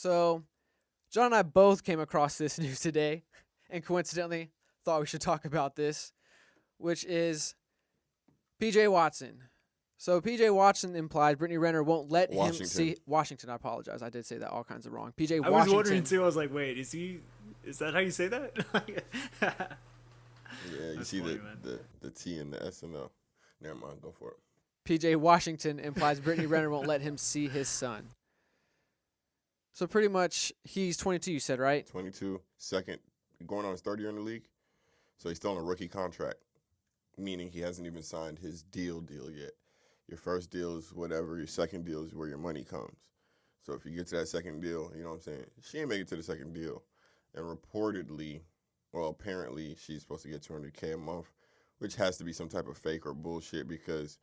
So, John and I both came across this news today, and coincidentally thought we should talk about this, which is P.J. Watson. So P.J. Watson implied Brittany Renner won't let him see Washington. I apologize. I did say that all kinds of wrong. P.J. I Washington. was wondering too. I was like, wait, is that how you say that? Yeah, you see funny, the T and the S and O. Never mind, go for it. P.J. Washington implies Brittany Renner won't let him see his son. So pretty much, he's 22, you said, right? 22, second, going on his third year in the league. So he's still on a rookie contract, meaning he hasn't even signed his deal yet. Your first deal is whatever. Your second deal is where your money comes. So if you get to that second deal, you know what I'm saying? She ain't make it to the second deal. And reportedly, well, apparently, she's supposed to get $200K a month, which has to be some type of fake or bullshit because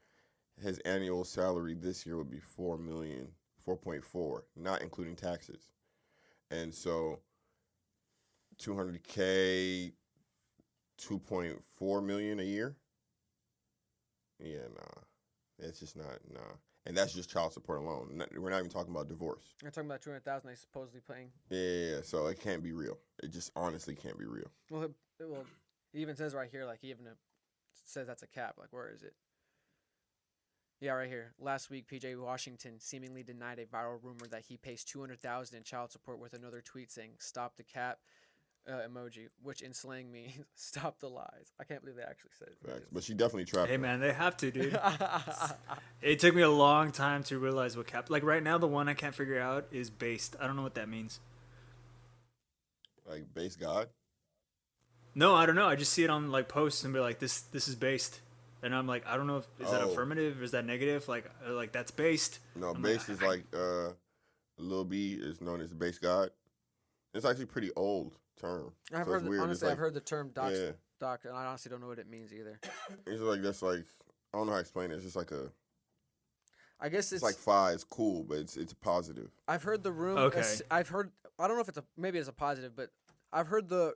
his annual salary this year would be $4 million, 4.4, not including taxes. And so $200K, $2.4 million a year? Yeah, nah. It's just not, nah. And that's just child support alone. We're not even talking about divorce. We're talking about $200,000 they supposedly paying. Yeah, so it can't be real. It just honestly can't be real. Well, he even says right here, like he even says that's a cap. Like, where is it? Yeah, right here. Last week, P.J. Washington seemingly denied a viral rumor that he pays $200,000 in child support with another tweet saying "Stop the cap" emoji, which in slang means "Stop the lies." I can't believe they actually said it. Facts. But she definitely trapped. Hey man, they have to, dude. It took me a long time to realize what cap. Like right now, the one I can't figure out is based. I don't know what that means. Like base God? No, I don't know. I just see it on like posts and be like, this is based. And I'm like, I don't know if is that affirmative, is that negative? Like that's based. No, I'm based is like Lil B is known as base God. It's actually a pretty old term. I've heard honestly, I've heard the term doc, and I honestly don't know what it means either. It's like that's like I don't know how to explain it. It's just like a. I guess it's like phi. It's cool, but it's a positive. I've heard the room. Okay. I've heard. I don't know if maybe it's a positive, but I've heard the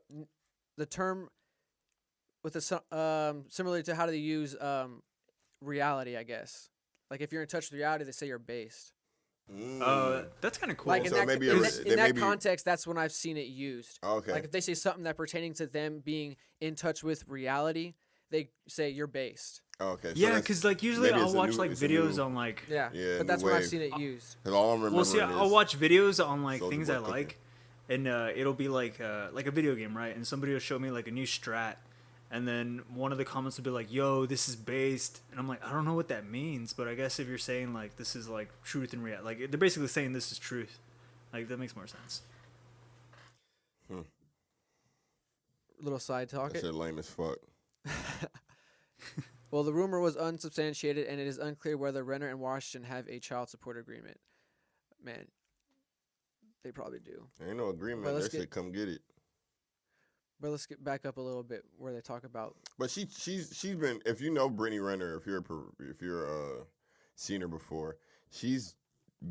term with similar to how do they use reality. I guess like if you're in touch with reality, they say you're based. That's kind of cool. Like in that context, that's when I've seen it used. Okay. Like if they say something that pertaining to them being in touch with reality, they say you're based. Okay. So yeah, because like usually I'll watch like videos on like but that's when I've seen it used. All I'm remembering is I'll watch videos on like things I like, and it'll be like a video game, right? And somebody will show me like a new strat. And then one of the comments would be like, yo, this is based. And I'm like, I don't know what that means. But I guess if you're saying, like, this is, like, truth and reality. Like, they're basically saying this is truth. Like, that makes more sense. Little side talk. That shit lame as fuck. Well, the rumor was unsubstantiated, and it is unclear whether Renner and Washington have a child support agreement. Man, they probably do. Ain't no agreement. That shit, come get it. But let's get back up a little bit where they talk about. But she's been, if you know Brittany Renner, if you're seen her before, she's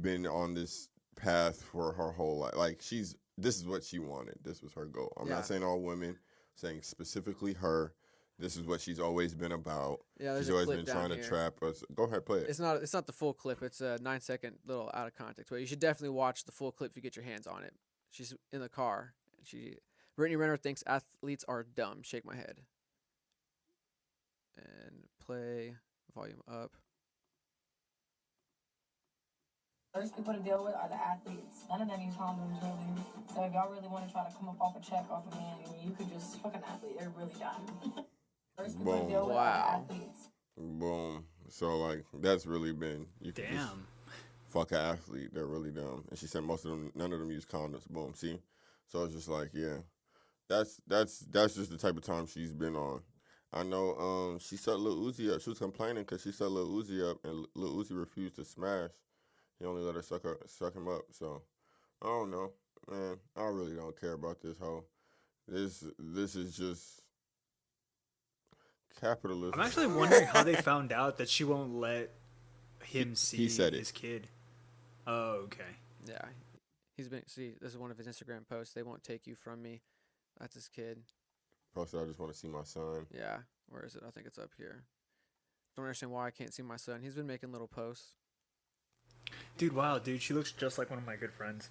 been on this path for her whole life. Like this is what she wanted. This was her goal. I'm not saying all women, I'm saying specifically her. This is what she's always been about. Yeah, she's always been trying to trap us. Go ahead, play it. It's not the full clip. It's a 9-second little out of context. But you should definitely watch the full clip if you get your hands on it. She's in the car. Brittany Renner thinks athletes are dumb. Shake my head. And play. Volume up. First people to deal with are the athletes. None of them use condoms, really. So if y'all really want to try to come up off a check off a man, you could just fuck an athlete. They're really dumb. First people to deal with are the athletes. Boom. So, like, that's really been... You can just fuck an athlete. They're really dumb. And she said none of them use condoms. Boom. See? So it's just like, yeah. That's just the type of time she's been on. I know she set Lil Uzi up. She was complaining because she set Lil Uzi up, and Lil Uzi refused to smash. He only let her suck him up. So I don't know, man. I really don't care about this hoe. This is just capitalism. I'm actually wondering how they found out that she won't let him see his kid. Oh, okay. Yeah, this is one of his Instagram posts. They won't take you from me. That's his kid. Posted, I just want to see my son. Yeah. Where is it? I think it's up here. Don't understand why I can't see my son. He's been making little posts. Dude, wow, dude. She looks just like one of my good friends.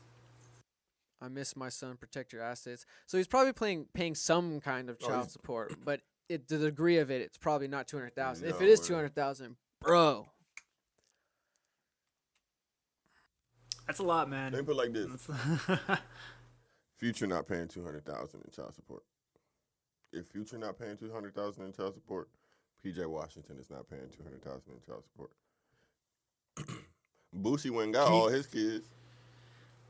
I miss my son. Protect your assets. So he's probably paying some kind of child support, but the degree of it's probably not 200,000. If it is 200,000, bro, that's a lot, man. Let me put it like this: Future not paying $200,000 in child support. If Future not paying $200,000 in child support, PJ Washington is not paying $200,000 in child support. Boosie went and got all his kids.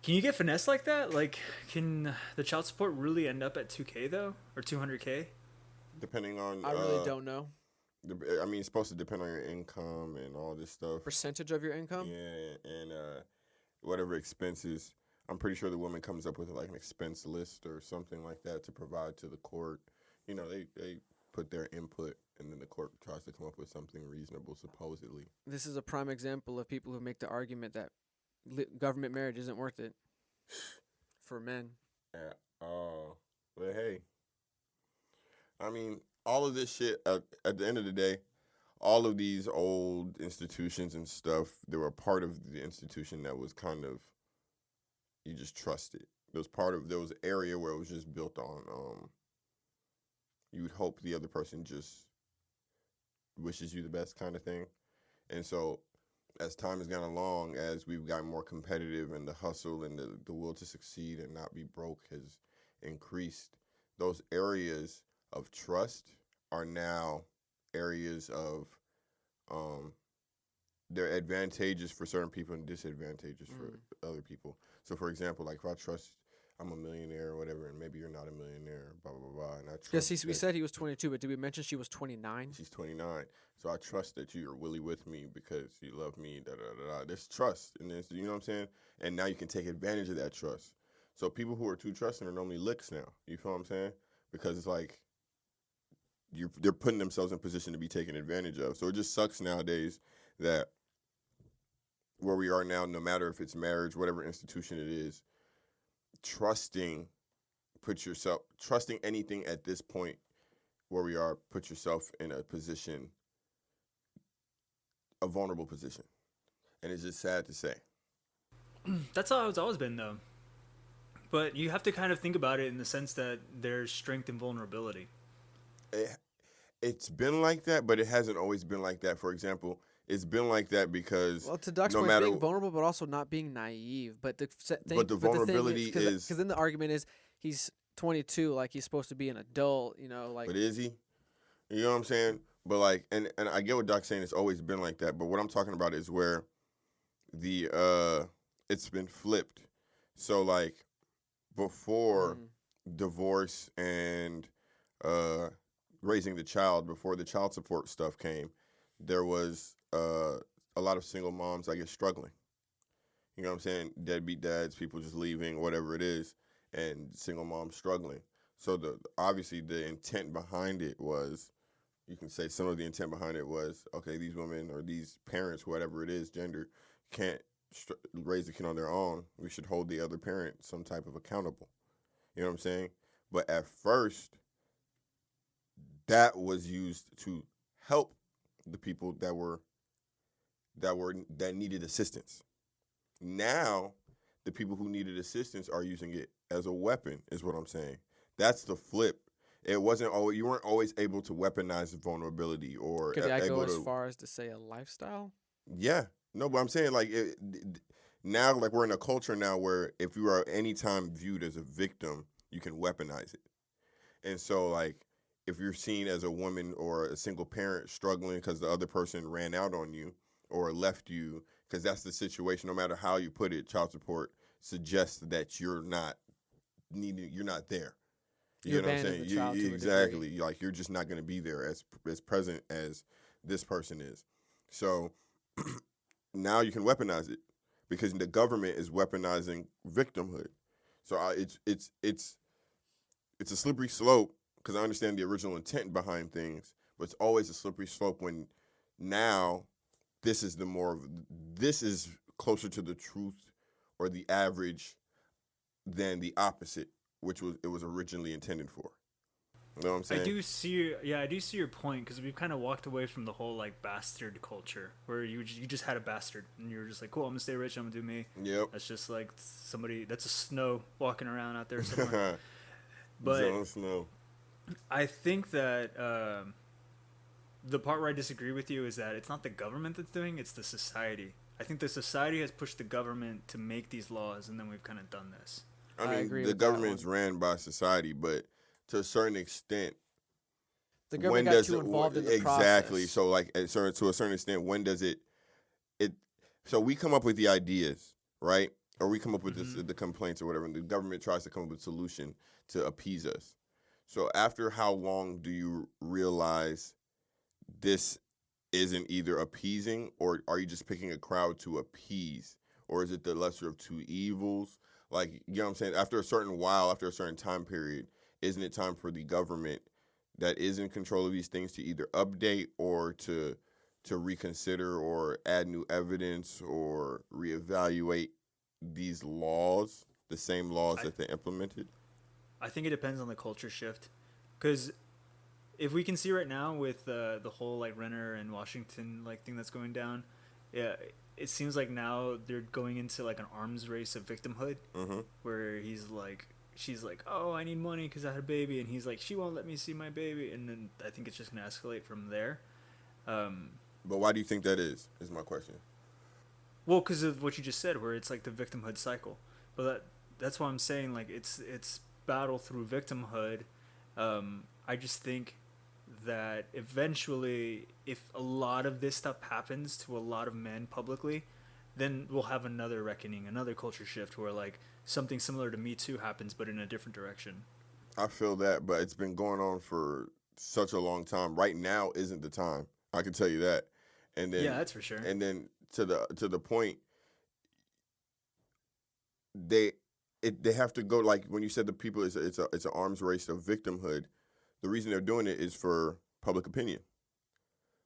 Can you get finesse like that? Like, can the child support really end up at $2K though, or $200K? Depending on, I really don't know. I mean, it's supposed to depend on your income and all this stuff. Percentage of your income. Yeah, and whatever expenses. I'm pretty sure the woman comes up with like an expense list or something like that to provide to the court. You know, they put their input, and then the court tries to come up with something reasonable, supposedly. This is a prime example of people who make the argument that government marriage isn't worth it for men. Yeah. But hey, I mean, all of this shit, at the end of the day, all of these old institutions and stuff, they were part of the institution that was kind of, you just trusted. There was an area where it was just built on, you would hope the other person just wishes you the best kind of thing. And so as time has gone along, as we've gotten more competitive and the hustle and the will to succeed and not be broke has increased, those areas of trust are now areas of, they're advantageous for certain people and disadvantageous for other people. So, for example, like if I trust I'm a millionaire or whatever, and maybe you're not a millionaire, blah, blah, blah. And I trust we said he was 22, but did we mention she was 29? She's 29. So I trust that you're really with me because you love me, da-da-da-da. There's trust in this, you know what I'm saying? And now you can take advantage of that trust. So people who are too trusting are normally licks now. You feel what I'm saying? Because it's like they're putting themselves in position to be taken advantage of. So it just sucks nowadays that where we are now, no matter if it's marriage, whatever institution it is, trusting anything at this point where we are, put yourself in a position, a vulnerable position. And it's just sad to say. That's how it's always been, though. But you have to kind of think about it in the sense that there's strength and vulnerability. It's been like that, but it hasn't always been like that. For example, it's been like that because to Duck's point, being vulnerable, but also not being naive. But the vulnerability is because then the argument is he's 22, like he's supposed to be an adult, you know, like. But is he? You know what I'm saying? But like, and I get what Doc's saying. It's always been like that. But what I'm talking about is where it's been flipped. So like before divorce and raising the child, before the child support stuff came, there was a lot of single moms, I guess, struggling. You know what I'm saying? Deadbeat dads, people just leaving, whatever it is, and single moms struggling. So obviously the intent behind it was, you can say some of the intent behind it was, okay, these women or these parents, whatever it is, gender, can't raise the kid on their own. We should hold the other parent some type of accountable. You know what I'm saying? But at first, that was used to help the people that needed assistance. Now, the people who needed assistance are using it as a weapon, is what I'm saying. That's the flip. It wasn't always, you weren't always able to weaponize vulnerability or could I go as far as to say a lifestyle? Yeah. No, but I'm saying like now, like we're in a culture now where if you are anytime viewed as a victim, you can weaponize it. And so like if you're seen as a woman or a single parent struggling because the other person ran out on you or left you, because that's the situation, no matter how you put it, child support suggests that you're not there. You know what I'm saying? Exactly. Like you're just not going to be there as present as this person is. So now you can weaponize it because the government is weaponizing victimhood. So it's a slippery slope because I understand the original intent behind things, but it's always a slippery slope when now this is closer to the truth or the average than the opposite, which it was originally intended for. You know what I'm saying? I do see your point, because we've kind of walked away from the whole like bastard culture where you just had a bastard and you were just like, cool, I'm gonna stay rich, I'm gonna do me. Yep. That's just like somebody that's a Snow walking around out there somewhere. But Jon Snow. I think that the part where I disagree with you is that it's not the government that's doing, it's the society. I think the society has pushed the government to make these laws, and then we've kind of done this. I mean, agree the with that government's ran by society, but to a certain extent, The government got too it involved in the exactly? process. So, like, to a certain extent, when does it? So we come up with the ideas, right? Or we come up with the complaints or whatever, and the government tries to come up with a solution to appease us. So after how long do you realize this isn't either appeasing, or are you just picking a crowd to appease? Or is it the lesser of two evils? Like, you know what I'm saying? After a certain while, after a certain time period, isn't it time for the government that is in control of these things to either update or to reconsider or add new evidence or reevaluate these laws, the same laws that they implemented? I think it depends on the culture shift, because if we can see right now with the whole like Renner and Washington like thing that's going down, yeah, it seems like now they're going into like an arms race of victimhood, where she's like, oh, I need money because I had a baby, and he's like, she won't let me see my baby, and then I think it's just gonna escalate from there. But why do you think that is my question. Well, because of what you just said, where it's like the victimhood cycle. But that's why I'm saying, like, it's battle through victimhood. I just think that eventually, if a lot of this stuff happens to a lot of men publicly, then we'll have another reckoning, another culture shift where like something similar to Me Too happens, but in a different direction. I feel that, but it's been going on for such a long time. Right now isn't the time. I can tell you that. And then yeah, that's for sure. And then to the point, they have to go, like when you said the people, it's an arms race of victimhood. The reason they're doing it is for public opinion.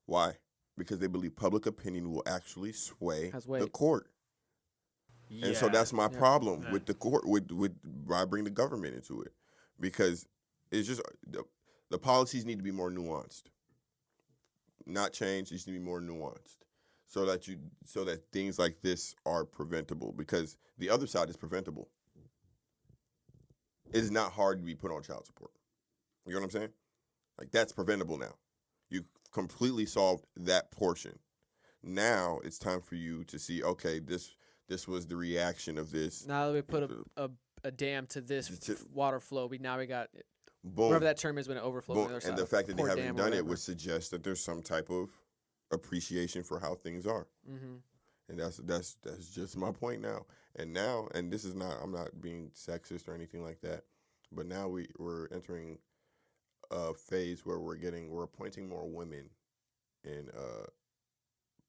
Why? Because they believe public opinion will actually sway the court. Yeah. And so that's my problem with the court, with I bring the government into it, because it's just the policies need to be more nuanced, not changed. They just need to be more nuanced, so that things like this are preventable. Because the other side is preventable. It is not hard to be put on child support. You know what I'm saying? Like, that's preventable now. You completely solved that portion. Now it's time for you to see, okay, this was the reaction of this. Now that we put a dam to this water flow, we got boom, whatever that term is when it overflows. Boom. And the fact that they haven't done it would suggest that there's some type of appreciation for how things are. Mm-hmm. And that's just my point now. And this is not, I'm not being sexist or anything like that, but now we're entering a phase where we're appointing more women in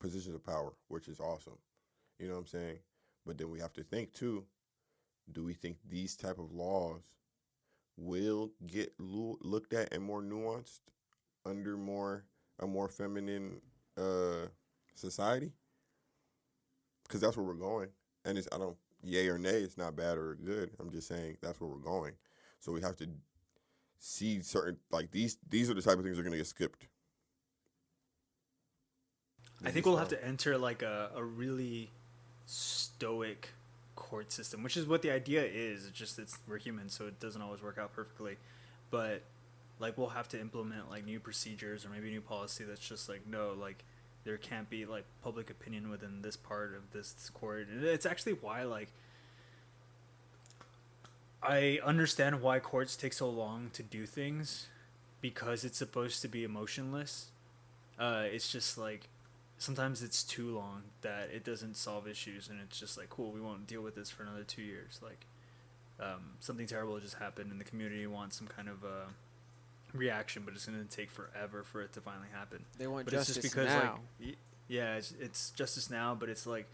positions of power, which is awesome. You know what I'm saying? But then we have to think too, do we think these type of laws will get looked at and more nuanced under a more feminine society? Because that's where we're going. And yay or nay, it's not bad or good. I'm just saying that's where we're going. So we have to see certain, like, these are the type of things that are going to get skipped. I think we'll have to enter like a really stoic court system, which is what the idea is. It's just we're human, so it doesn't always work out perfectly. But like, we'll have to implement like new procedures or maybe new policy that's just like, no, like, there can't be like public opinion within this part of this court. And it's actually why, like, I understand why courts take so long to do things, because it's supposed to be emotionless. It's just like, sometimes it's too long that it doesn't solve issues, and it's just like, cool, we won't deal with this for another 2 years. Like, something terrible just happened and the community wants some kind of reaction, but it's going to take forever for it to finally happen. They want but justice it's just because, now. Like, yeah, it's justice now, but it's like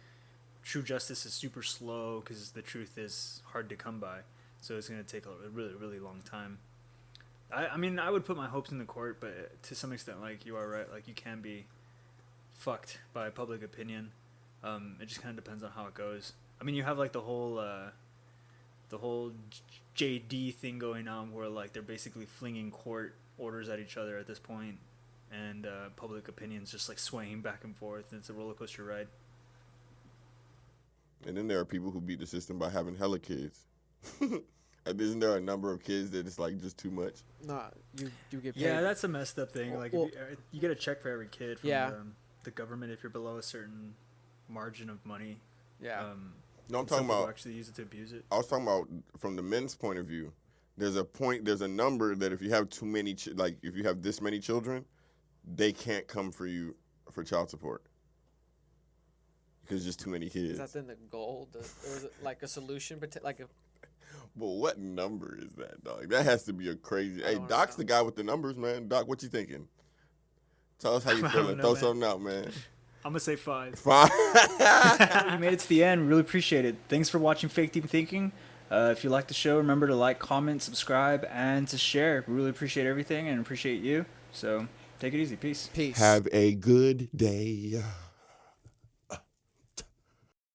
true justice is super slow because the truth is hard to come by. So it's going to take a really, really long time. I mean, I would put my hopes in the court, but to some extent, like, you are right. Like, you can be fucked by public opinion. It just kind of depends on how it goes. I mean, you have like the whole the whole JD thing going on, where like they're basically flinging court orders at each other at this point, and public opinion's just like swaying back and forth, and it's a roller coaster ride. And then there are people who beat the system by having hella kids. And isn't there a number of kids that it's like just too much? Nah, you get paid. Yeah, that's a messed up thing. Like, Well, if you get a check for every kid from Yeah. the government if you're below a certain margin of money. Yeah. No, I'm and some talking people about. actually use it to abuse it. I was talking about from the men's point of view. There's a number that if you have too many, if you have this many children, they can't come for you for child support because just too many kids. Is that then the goal? Or is it like a solution? Like a But what number is that, dog? That has to be a crazy. Hey, don't Doc's know. the guy with the numbers, man. Doc, what you thinking? Tell us how you I feeling. don't know, Throw man. something out, man. I'm gonna say 5. Fine. You made it to the end. Really appreciate it. Thanks for watching Fake Deep Thinking. If you like the show, remember to like, comment, subscribe, and to share. We really appreciate everything and appreciate you. So take it easy. Peace. peace. Have a good day.